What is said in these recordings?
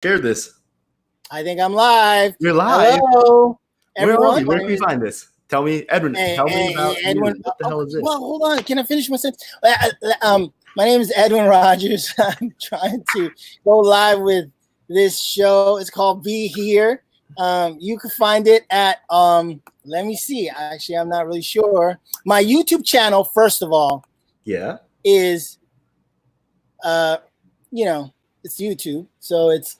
Share this. I think I'm live. You're live. Hello, Where everyone. are we? Where can we find this? Tell me, Edwin. Tell me about Edwin. you. What the hell is this? Well, hold on. Can I finish my sentence? My name is Edwin Rogers. I'm trying to go live with this show. It's called Be Here. You can find it at let me see. Actually, I'm not really sure. My YouTube channel, first of all, is it's YouTube. So it's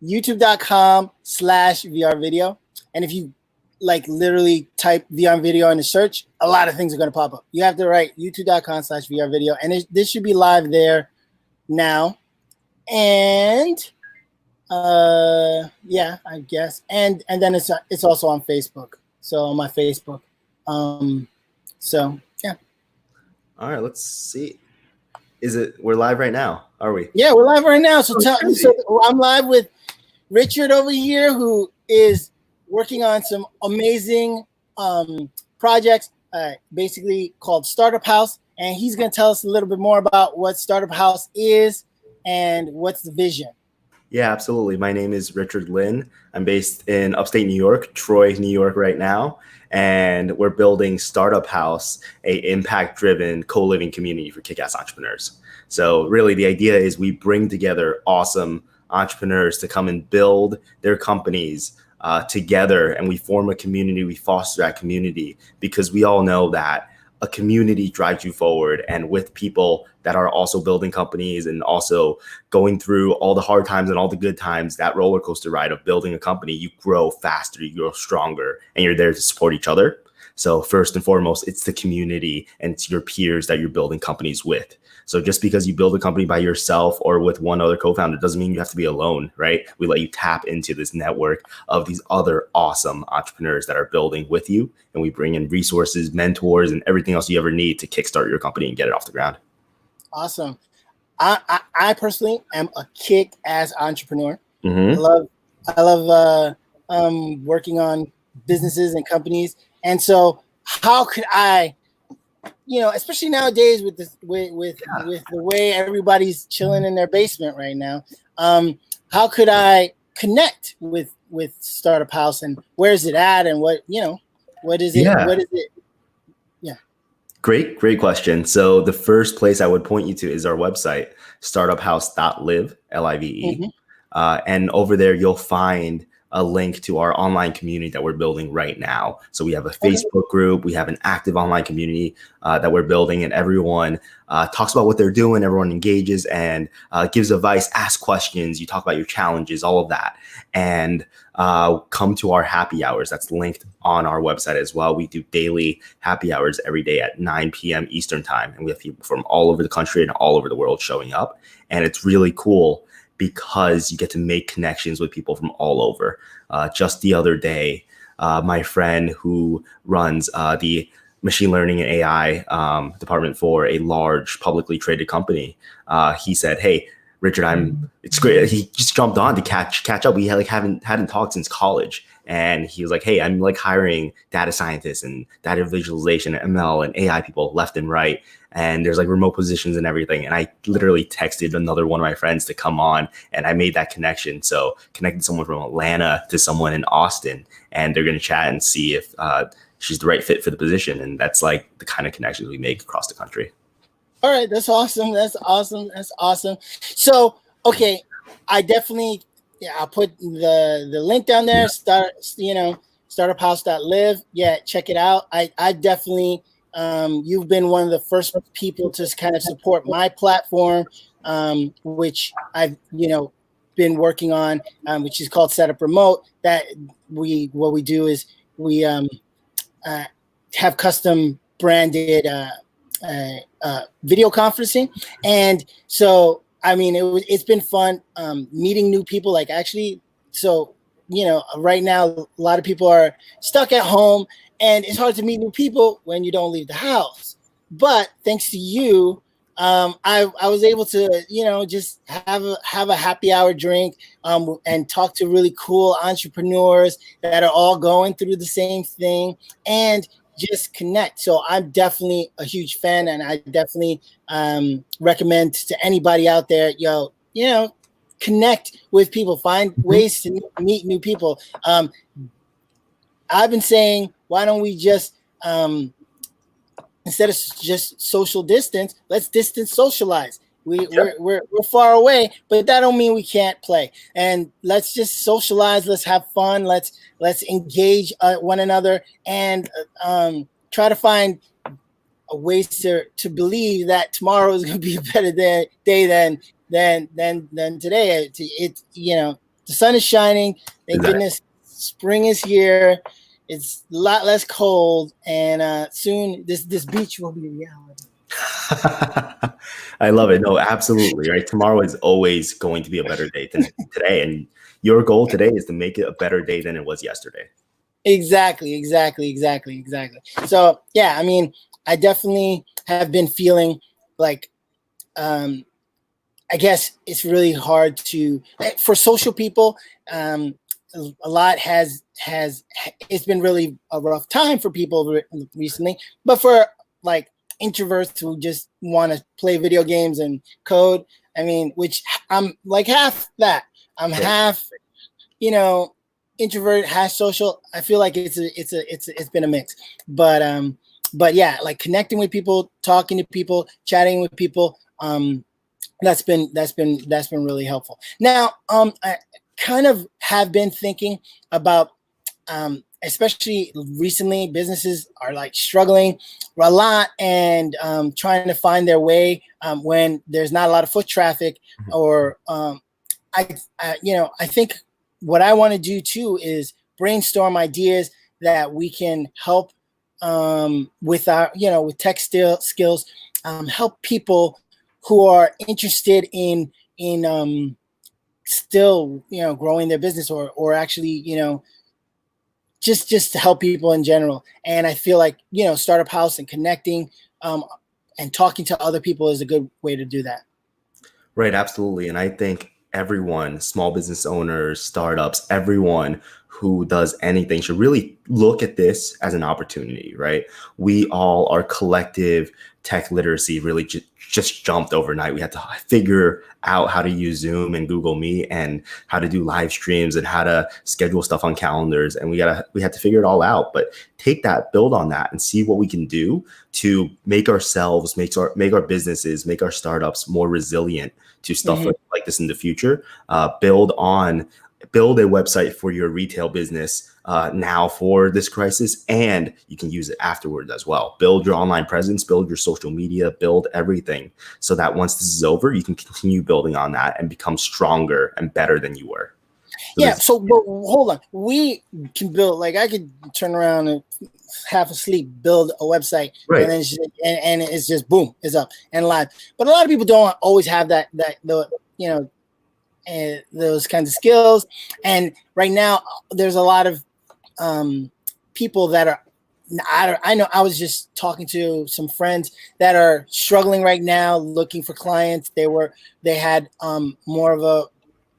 youtube.com/VR video. And if you literally type VR video in the search, a lot of things are going to pop up. You have to write youtube.com/VR video. And this should be live there now. And I guess. And then it's also on Facebook. So on my Facebook. So yeah. All right, let's see. We're live right now, are we? Yeah, we're live right now. So I'm live with Richard over here, who is working on some amazing projects, basically called Startup House. And he's going to tell us a little bit more about what Startup House is and what's the vision. Yeah, absolutely. My name is Richard Lynn. I'm based in upstate New York, Troy, New York right now. And we're building Startup House, a impact-driven co-living community for kick-ass entrepreneurs. So really the idea is we bring together awesome entrepreneurs to come and build their companies together, and we form a community, we foster that community, because we all know that a community drives you forward. And with people that are also building companies and also going through all the hard times and all the good times, that roller coaster ride of building a company, you grow faster, you grow stronger, and you're there to support each other. So first and foremost, it's the community and it's your peers that you're building companies with. So just because you build a company by yourself or with one other co-founder doesn't mean you have to be alone, right? We let you tap into this network of these other awesome entrepreneurs that are building with you. And we bring in resources, mentors, and everything else you ever need to kickstart your company and get it off the ground. Awesome. I personally am a kick-ass entrepreneur. Mm-hmm. I love working on businesses and companies. And so how could I, especially nowadays with the way everybody's chilling in their basement right now, how could I connect with Startup House, and where's it at, and what is it? Yeah. What is it? Yeah. Great question. So the first place I would point you to is our website, startuphouse.live, LIVE. Mm-hmm. And over there, you'll find a link to our online community that we're building right now. So we have a Facebook group, we have an active online community that we're building, and everyone talks about what they're doing, everyone engages and gives advice, asks questions, you talk about your challenges, all of that. And come to our happy hours. That's linked on our website as well. We do daily happy hours every day at 9 p.m. Eastern time. And we have people from all over the country and all over the world showing up. And it's really cool because you get to make connections with people from all over. Just the other day, my friend who runs the machine learning and AI department for a large publicly traded company, he said, "Hey, Richard, it's great." He just jumped on to catch up. We hadn't talked since college. And he was like, "Hey, I'm hiring data scientists and data visualization and ML and AI people left and right. And there's remote positions and everything." And I literally texted another one of my friends to come on, and I made that connection. So connected someone from Atlanta to someone in Austin, and they're going to chat and see if she's the right fit for the position. And that's the kind of connections we make across the country. All right. That's awesome. That's awesome. So, okay. I definitely, I'll put the link down there. Startuphouse.live. Yeah. Check it out. I definitely, you've been one of the first people to kind of support my platform, which I've, been working on, which is called Setup Remote. What we do is we have custom branded video conferencing. And so, it's been fun meeting new people. Right now, a lot of people are stuck at home, and it's hard to meet new people when you don't leave the house. But thanks to you, I was able to, just have a happy hour drink and talk to really cool entrepreneurs that are all going through the same thing and just connect. So I'm definitely a huge fan, and I definitely recommend to anybody out there, connect with people, find ways to meet new people. I've been saying, why don't we just instead of just social distance, let's distance socialize. We're far away, but that don't mean we can't play. And let's just socialize. Let's have fun. Let's engage one another and try to find ways to believe that tomorrow is going to be a better day than today. It the sun is shining. Thank goodness, spring is here. It's a lot less cold, and soon this beach will be a reality. I love it. No, absolutely. Right. Tomorrow is always going to be a better day than today. And your goal today is to make it a better day than it was yesterday. Exactly. So, yeah, I mean, I definitely have been feeling like, I guess it's really hard for social people. A lot it's been really a rough time for people recently, but for like introverts who just want to play video games and code, I mean, which I'm like half that. I'm half, introvert, half social. I feel like it's been a mix, but yeah, like connecting with people, talking to people, chatting with people, that's been really helpful. Now, I kind of have been thinking about, especially recently, businesses are like struggling a lot and trying to find their way when there's not a lot of foot traffic, or I think what I want to do too is brainstorm ideas that we can help with our, with tech skills, help people who are interested in still, growing their business or actually, just to help people in general. And I feel like, Startup House and connecting and talking to other people is a good way to do that. Right. Absolutely. And I think everyone, small business owners, startups, everyone who does anything should really look at this as an opportunity, right? We all, our collective tech literacy really just jumped overnight. We had to figure out how to use Zoom and Google Meet and how to do live streams and how to schedule stuff on calendars. And we had to figure it all out, but take that, build on that, and see what we can do to make ourselves, make our businesses, make our startups more resilient to stuff like this in the future. Build a website for your retail business now for this crisis, and you can use it afterwards as well. Build your online presence, build your social media, build everything so that once this is over, you can continue building on that and become stronger and better than you were. So but hold on. We can build, like I could turn around and half asleep, build a website, right, and then and it's just boom, it's up and live. But a lot of people don't always have and those kinds of skills. And right now there's a lot of people that are, I know I was just talking to some friends that are struggling right now, looking for clients. They had more of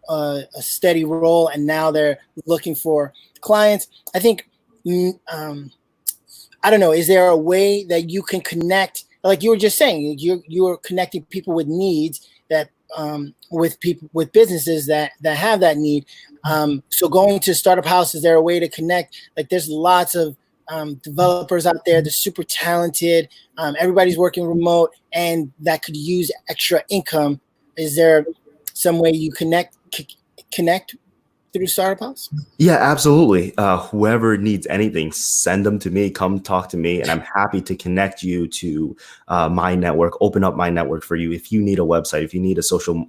a steady role, and now they're looking for clients. I think, I don't know, is there a way that you can connect, like you were just saying, you're connecting people with needs that with people, with businesses that have that need. So going to Startup House, is there a way to connect? Like there's lots of developers out there. They're super talented. Everybody's working remote and that could use extra income. Is there some way you connect through Startup House? Yeah, absolutely. Whoever needs anything, send them to me, come talk to me, and I'm happy to connect you to my network, open up my network for you. If you need a website, if you need a social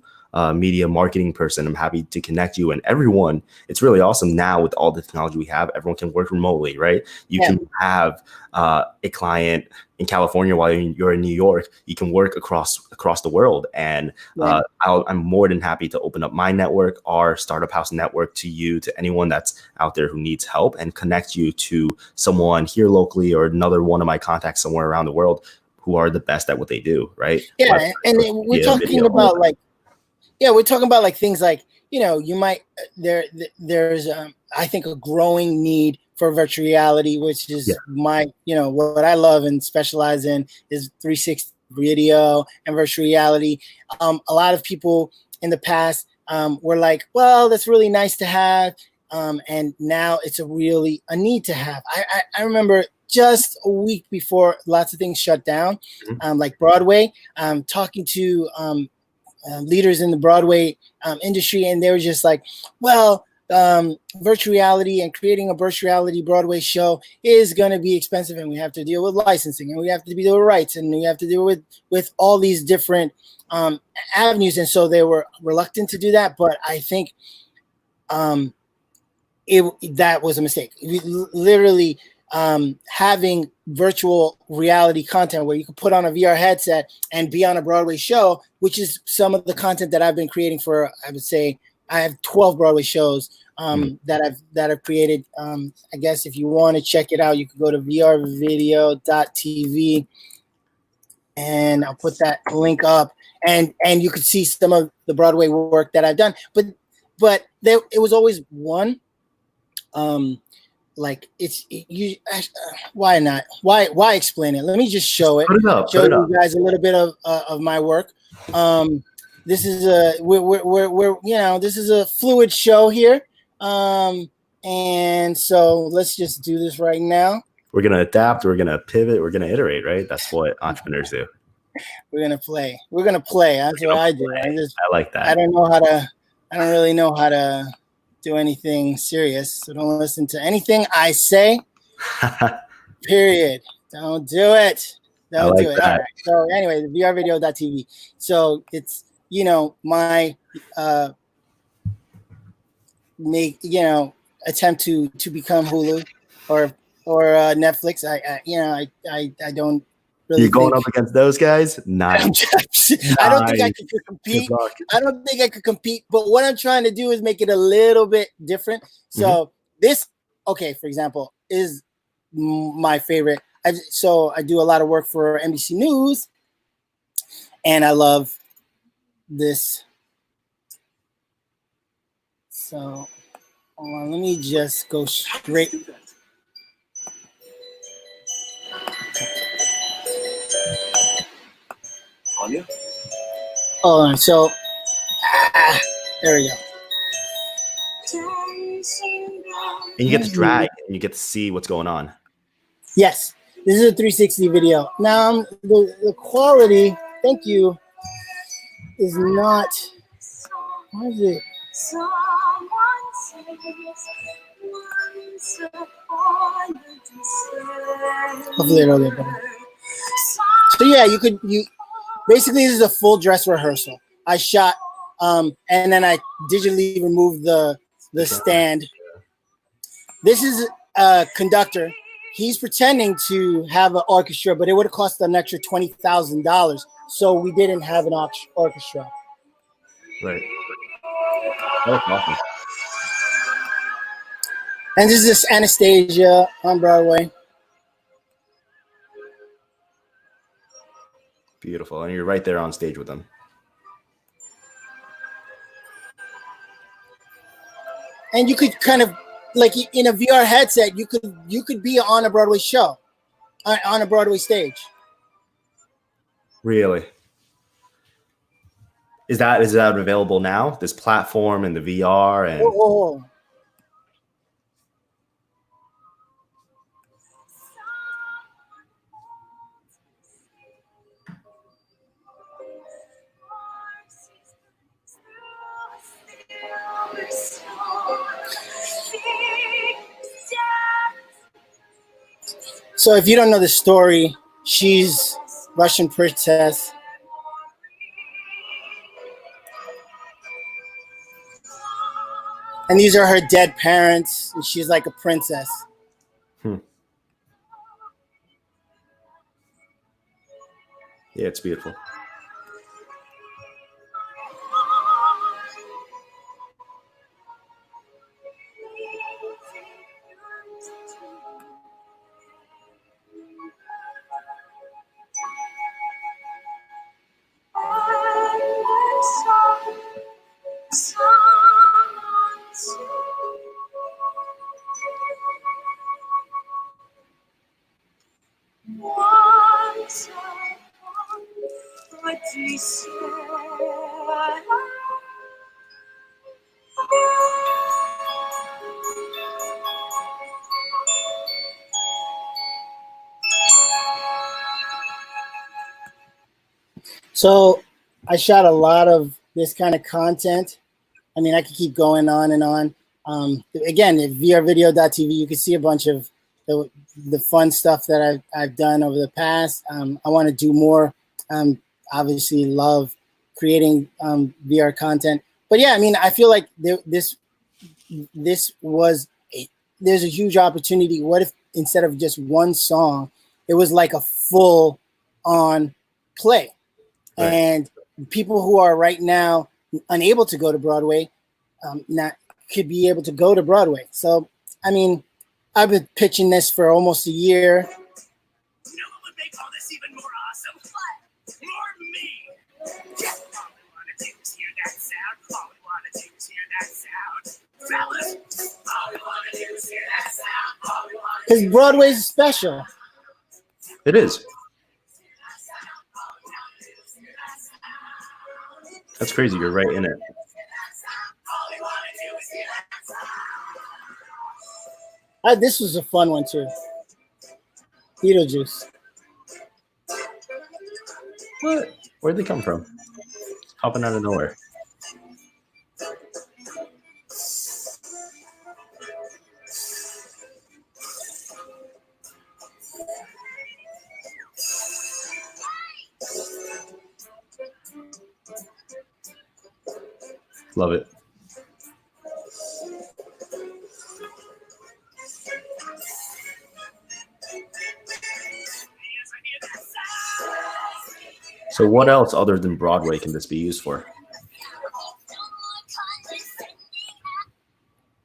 media marketing person, I'm happy to connect you. And everyone, it's really awesome now with all the technology we have, everyone can work remotely, right? You can have a client in California while you're in New York. You can work across the world. And I'm more than happy to open up my network, our Startup House network, to you, to anyone that's out there who needs help, and connect you to someone here locally or another one of my contacts somewhere around the world who are the best at what they do, right? Yeah, and we're talking about we're talking about like things like, you might, there's I think a growing need for virtual reality, which is my, what I love and specialize in is 360 video and virtual reality. A lot of people in the past were like, well, that's really nice to have. And now it's really a need to have. I remember just a week before lots of things shut down, like Broadway, talking to leaders in the Broadway industry, and they were just like, well, virtual reality and creating a virtual reality Broadway show is going to be expensive, and we have to deal with licensing, and we have to deal with rights, and we have to deal with all these different avenues. And so they were reluctant to do that. But I think that was a mistake. Literally, having virtual reality content where you could put on a VR headset and be on a Broadway show, which is some of the content that I've been creating for, I would say, I have 12 Broadway shows that I've created. I guess if you want to check it out, you can go to vrvideo.tv, and I'll put that link up, and you could see some of the Broadway work that I've done. But it was always one. Like why not? Why explain it? Let me just show it. Show you guys a little bit of my work. This is we're this is a fluid show here. And so let's just do this right now. We're gonna adapt, we're gonna pivot, we're gonna iterate, right? That's what entrepreneurs do. We're gonna play. That's what I do. I like that. I don't really know how to do anything serious, so don't listen to anything I say. Period. Don't do it. Don't do it. All right. So anyway, the vrvideo.tv. So it's my attempt to become Hulu or Netflix. I don't really. You're going up against those guys? Nice. I don't think I could compete. I don't think I could compete. But what I'm trying to do is make it a little bit different. So this, for example, is my favorite. I do a lot of work for NBC News, and I love this. So hold on, let me just go straight. Oh, so there we go. And you get to drag and you get to see what's going on. Yes, this is a 360 video. Now the quality, thank you, is not. What is it? Hopefully it'll get better. So yeah, you basically this is a full dress rehearsal. I shot and then I digitally removed the stand. This is a conductor. He's pretending to have an orchestra, but it would have cost an extra $20,000. So we didn't have an orchestra. Right. That looks awesome. And this is Anastasia on Broadway. Beautiful. And you're right there on stage with them. And you could kind of, like in a VR headset, you could be on a Broadway show, on a Broadway stage. Really? Is that available now? This platform and the VR and. Oh. So if you don't know the story, she's Russian princess. And these are her dead parents, and she's like a princess. Yeah, it's beautiful. So I shot a lot of this kind of content. I mean, I could keep going on and on. Again, at vrvideo.tv, you can see a bunch of the fun stuff that I've done over the past. I want to do more. Obviously, love creating VR content. But yeah, I mean, I feel like there's a huge opportunity. What if instead of just one song, it was like a full on play? Right. And people who are right now unable to go to Broadway, not could be able to go to Broadway. So, I mean, I've been pitching this for almost a year. You know what would make all this even more awesome? What? More me. Yeah. All we want to do is hear that sound. All we want to do is hear that sound. Fellas, all we want to do is hear that sound. All we want to do. Because Broadway's special. It is. That's crazy. You're right in it. This was a fun one too. Beetlejuice. What? Where'd they come from? Popping out of nowhere. Love it. So what else other than Broadway can this be used for?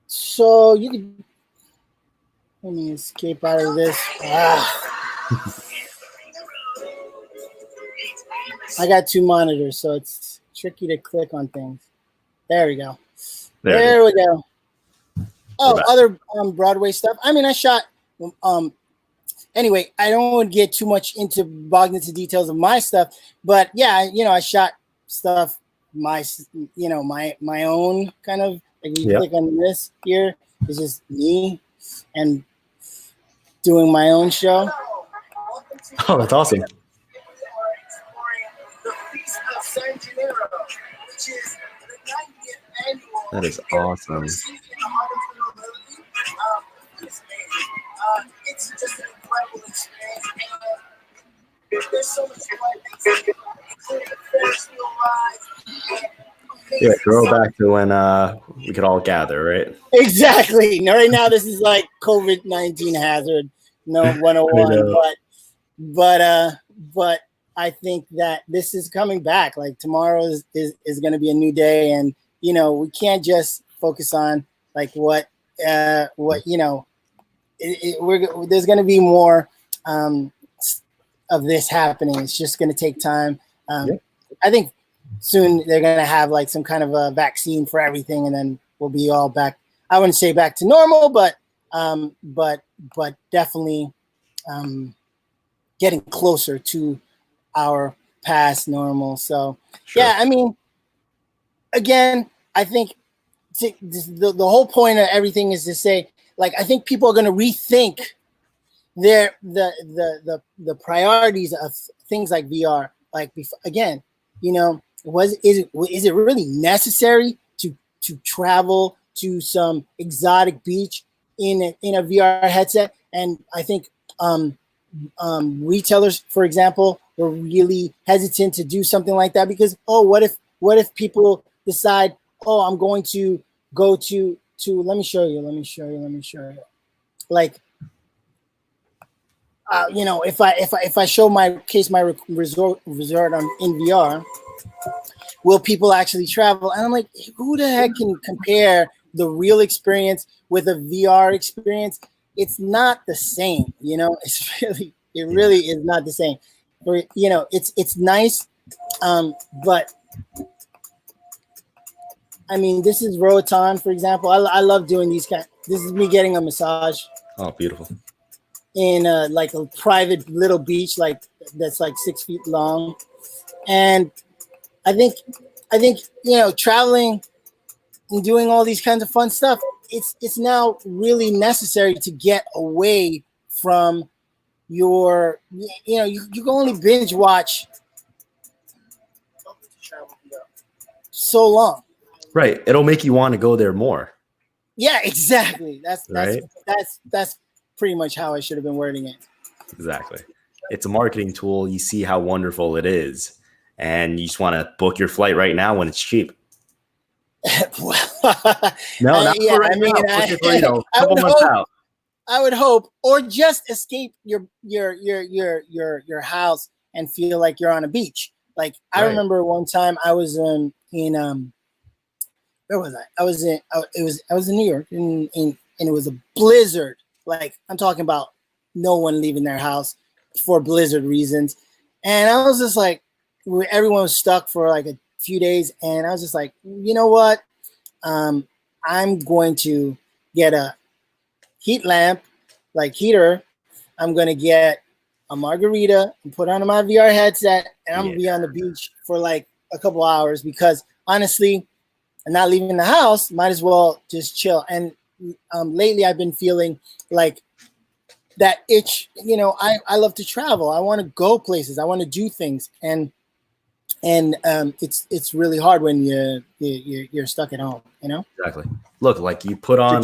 So you can, let me escape out of this. I got two monitors, so it's tricky to click on things. There we go. There we go. Oh, other Broadway stuff. I mean, I shot. Anyway, I don't want to get too much bogged into details of my stuff, but yeah, I shot stuff. My own kind of. Like you click on this here, it's just me and doing my own show. Oh, that's awesome. That is awesome. It's just an incredible experience. There's so much fun. Yeah, throw back to when we could all gather, right? Exactly. Now, right now, this is like COVID-19 hazard, no 101. But I think that this is coming back. Like tomorrow is going to be a new day, and we can't just focus on like what there's going to be more of this happening. It's just going to take time. I think soon they're going to have like some kind of a vaccine for everything, and then we'll be all back. I wouldn't say back to normal, but definitely getting closer to our past normal. So yeah, I mean, again, I think the whole point of everything is to say, like, I think people are going to rethink the priorities of things like VR. Like, again, is it really necessary to travel to some exotic beach in a VR headset? And I think retailers, for example, were really hesitant to do something like that because, what if people decide, I'm going to go to let me show you. Like, if I show my resort in VR, will people actually travel? And I'm like, who the heck can compare the real experience with a VR experience? It's not the same, it really is not the same. It's nice, but I mean, this is Roatan, for example. I love doing these this is me getting a massage. Oh, beautiful. In like a private little beach, like that's like 6 feet long. And I think, traveling and doing all these kinds of fun stuff, it's now really necessary to get away from your, you can only binge watch so long. Right. It'll make you want to go there more. Yeah, exactly. That's Right? that's pretty much how I should have been wording it. Exactly. It's a marketing tool. You see how wonderful it is, and you just want to book your flight right now when it's cheap. Well, No, not yeah, for right I mean, now. Book it for, I couple would months hope. out. I would hope, or just escape your house and feel like you're on a beach. Like I Right. remember one time I was in where was I? I was in New York, and it was a blizzard. Like I'm talking about no one leaving their house for blizzard reasons, and I was just like, everyone was stuck for like a few days, and I was just like, you know what? I'm going to get a heat lamp, like heater. I'm gonna get a margarita and put on my VR headset, and I'm gonna be on the beach for like a couple hours because honestly, I'm not leaving the house. Might as well just chill. And lately, I've been feeling like that itch. You know, I love to travel. I want to go places. I want to do things, and it's really hard when you're stuck at home. You know. Exactly. Look, like you put on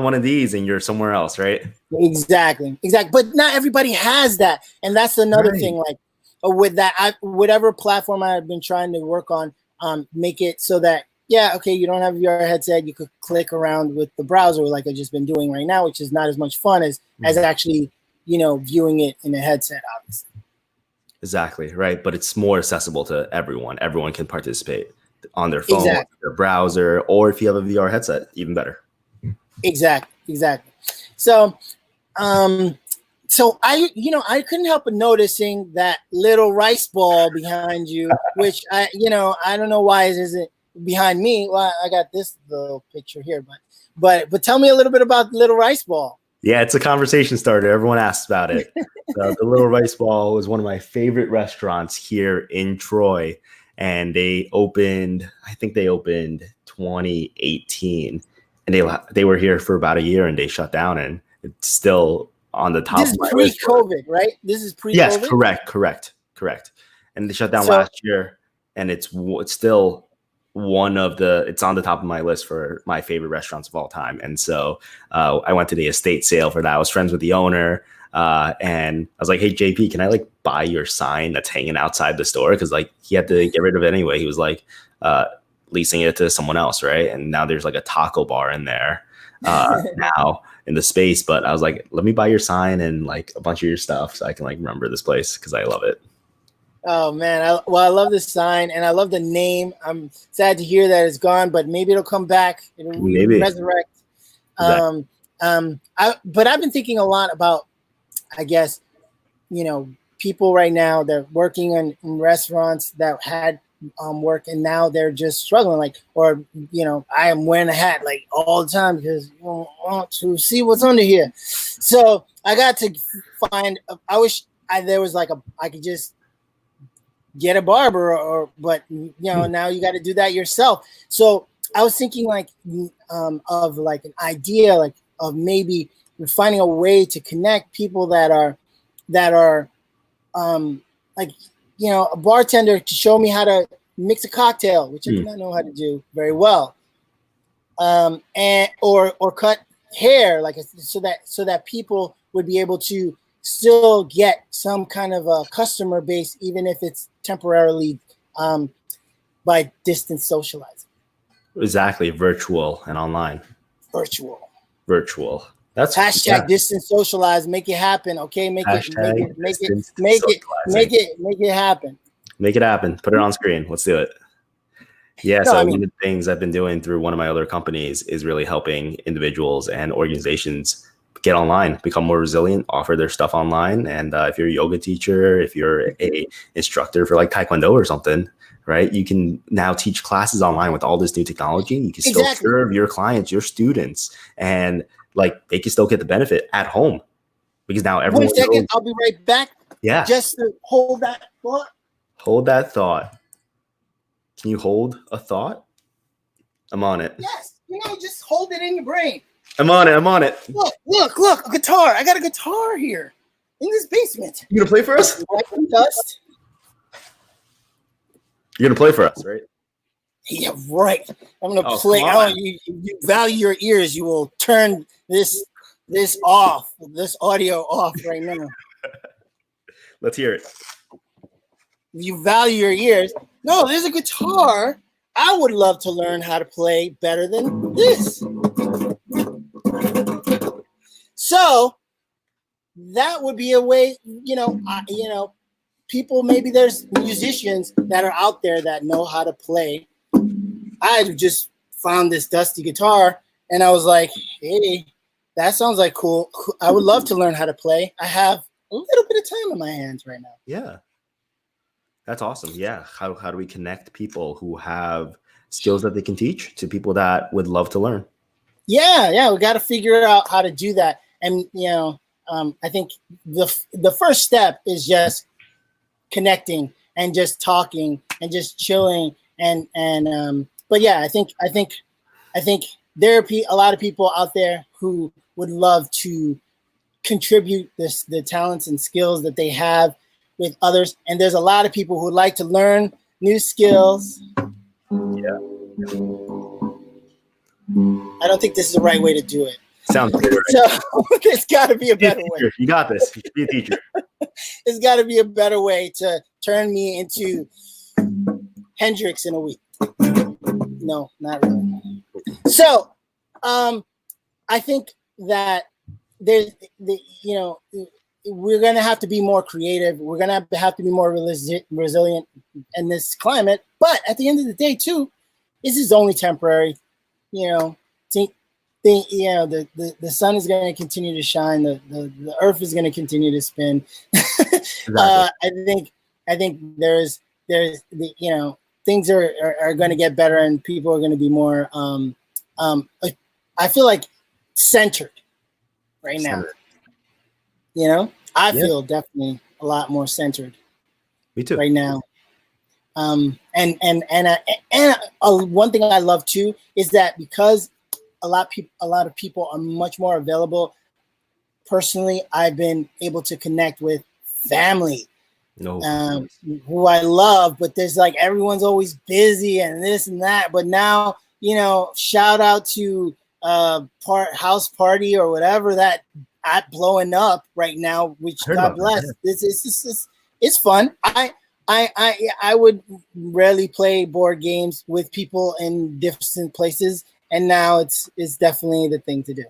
one of these and you're somewhere else, right? Exactly. But not everybody has that, and that's another thing. Like with that, whatever platform I've been trying to work on, make it so that you don't have your headset. You could click around with the browser, like I've just been doing right now, which is not as much fun as actually viewing it in a headset, obviously. Exactly, right. But it's more accessible to everyone. Everyone can participate on their phone, their browser, or if you have a VR headset, even better. Exactly. So, so I couldn't help but noticing that little rice ball behind you, which I don't know why it isn't behind me. Well, I got this little picture here, but tell me a little bit about little rice ball. Yeah, it's a conversation starter. Everyone asks about it. So the Little Rice Ball was one of my favorite restaurants here in Troy, and I think they opened 2018, and they were here for about a year, and they shut down, and it's still on the top. This is pre-COVID, right? This is pre-COVID. Yes, correct. And they shut down last year, and it's still it's on the top of my list for my favorite restaurants of all time. And so I went to the estate sale for that. I was friends with the owner, and I was like, hey, JP, can I like buy your sign that's hanging outside the store? Because like he had to get rid of it anyway. He was like leasing it to someone else, right? And now there's like a taco bar in there now in the space. But I was like, let me buy your sign and like a bunch of your stuff so I can like remember this place because I love it. Oh man, I love this sign and I love the name. I'm sad to hear that it's gone, but maybe it'll come back. It'll resurrect. Exactly. But I've been thinking a lot about, I guess, people right now that are working in restaurants that had work and now they're just struggling. Like, or I am wearing a hat like all the time because you want to see what's under here. So I got to find. I wish there was like I could just get a barber, but now you got to do that yourself. So I was thinking like of like an idea, like of maybe finding a way to connect people that are like a bartender to show me how to mix a cocktail, which I do not know how to do very well, and or cut hair, like so that people would be able to still get some kind of a customer base, even if it's temporarily by distance socializing. Exactly. Virtual and online. Virtual. That's hashtag distance socialize. Make it happen. Okay. Make it happen. Make it happen. Put it on screen. Let's do it. Yeah. So one of the things I've been doing through one of my other companies is really helping individuals and organizations get online, become more resilient, offer their stuff online. And if you're a yoga teacher, if you're a instructor for like Taekwondo or something, right, you can now teach classes online with all this new technology. You can still serve your clients, your students, and like they can still get the benefit at home because now everyone. 1 second, I'll be right back. Yeah. Just to hold that thought. Hold that thought. Can you hold a thought? I'm on it. Yes. Just hold it in your brain. I'm on it. Look, a guitar. I got a guitar here in this basement. You gonna play for us? Dust. You're gonna play for us, right? Yeah, right. I'm gonna Oh, play. come Oh, on. you value your ears. You will turn this off, this audio off right now. Let's hear it. You value your ears. No, there's a guitar. I would love to learn how to play better than this. So that would be a way, people, maybe there's musicians that are out there that know how to play. I just found this dusty guitar and I was like, hey, that sounds like cool. I would love to learn how to play. I have a little bit of time on my hands right now. Yeah. That's awesome. Yeah. How do we connect people who have skills that they can teach to people that would love to learn? Yeah. We got to figure out how to do that. And, I think the first step is just connecting and just talking and just chilling. But yeah, I think there are a lot of people out there who would love to contribute the talents and skills that they have with others. And there's a lot of people who would like to learn new skills. Yeah. I don't think this is the right way to do it. Sounds good. So there's got to be a better way. You got this. You should be a teacher. There's got to be a better way to turn me into Hendrix in a week. No, not really. So, I think that we're going to have to be more creative. We're going to have to be more resilient in this climate. But at the end of the day, too, this is only temporary. The sun is going to continue to shine. The earth is going to continue to spin. Exactly. I think there's things are going to get better and people are going to be more. I feel like centered right now. I feel definitely a lot more centered. Me too. Right now. And one thing I love too is that because a lot of people are much more available. Personally, I've been able to connect with family, who I love, but there's like everyone's always busy and this and that. But now, shout out to house party or whatever that at blowing up right now, which God bless. It's fun. I would rarely play board games with people in different places, and now it's definitely the thing to do.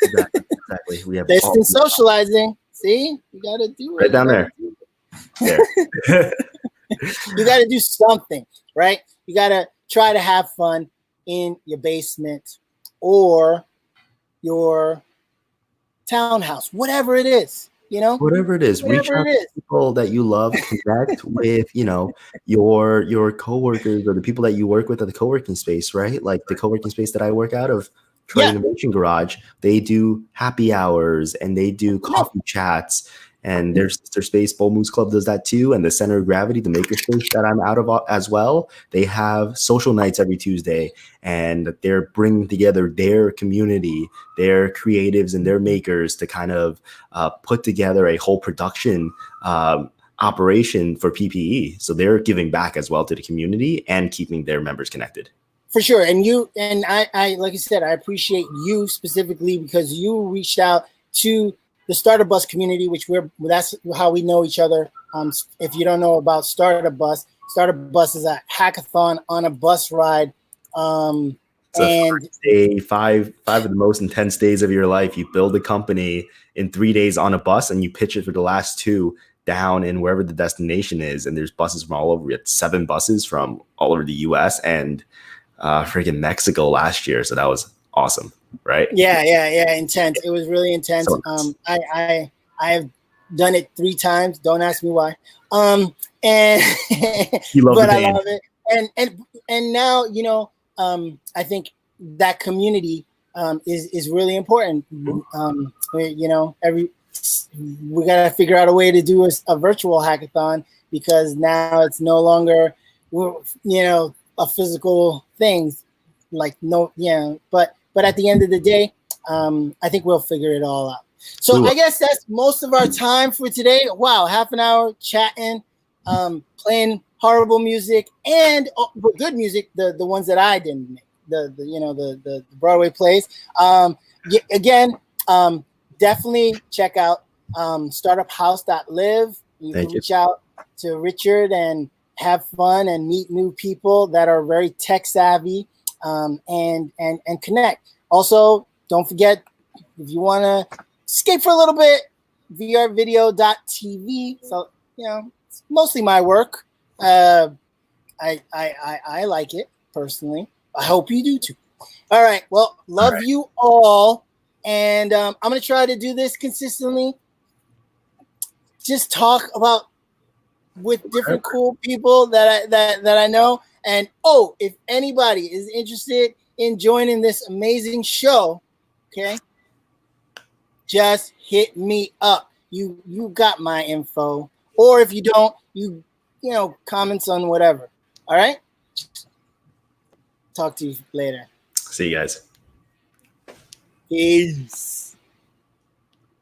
Exactly. We have distance socializing. See, you got to do it right down there. You got to do something, right? You got to try to have fun in your basement or your townhouse, whatever it is. Whatever it is, reach out to people that you love, connect with, your coworkers or the people that you work with at the co-working space, right? Like the co-working space that I work out of, Troy Innovation Garage, they do happy hours and they do coffee chats. And their sister space, Bull Moose Club, does that too. And the Center of Gravity, the makerspace that I'm out of as well, they have social nights every Tuesday. And they're bringing together their community, their creatives and their makers to kind of put together a whole production operation for PPE. So they're giving back as well to the community and keeping their members connected. For sure. And I like I said, I appreciate you specifically because you reached out to the Startup Bus community, that's how we know each other. If you don't know about Startup Bus is a hackathon on a bus ride. And five of the most intense days of your life. You build a company in 3 days on a bus and you pitch it for the last 2 down in wherever the destination is. And there's buses from all over. We had 7 buses from all over the US and freaking Mexico last year. So that was awesome. Right. Yeah. Intense. It was really intense. So nice. I have done it 3 times. Don't ask me why. And but I love it. And now, I think that community is really important. We got to figure out a way to do a virtual hackathon because now it's no longer, a physical thing but at the end of the day, I think we'll figure it all out. So I guess that's most of our time for today. Wow, half an hour chatting, playing horrible music and but good music, the ones that I didn't make, the Broadway plays. Again, definitely check out startuphouse.live. You Thank can you. reach out to Richard and have fun and meet new people that are very tech savvy, and connect. Also, don't forget, if you want to escape for a little bit, vrvideo.tv. So, it's mostly my work. I like it personally. I hope you do too. All right. Well, love you all. And I'm going to try to do this consistently. Just talk about with different cool people that I know. And if anybody is interested in joining this amazing show, okay, just hit me up. You got my info. Or if you don't, you comments on whatever. All right? Talk to you later. See you guys. Peace.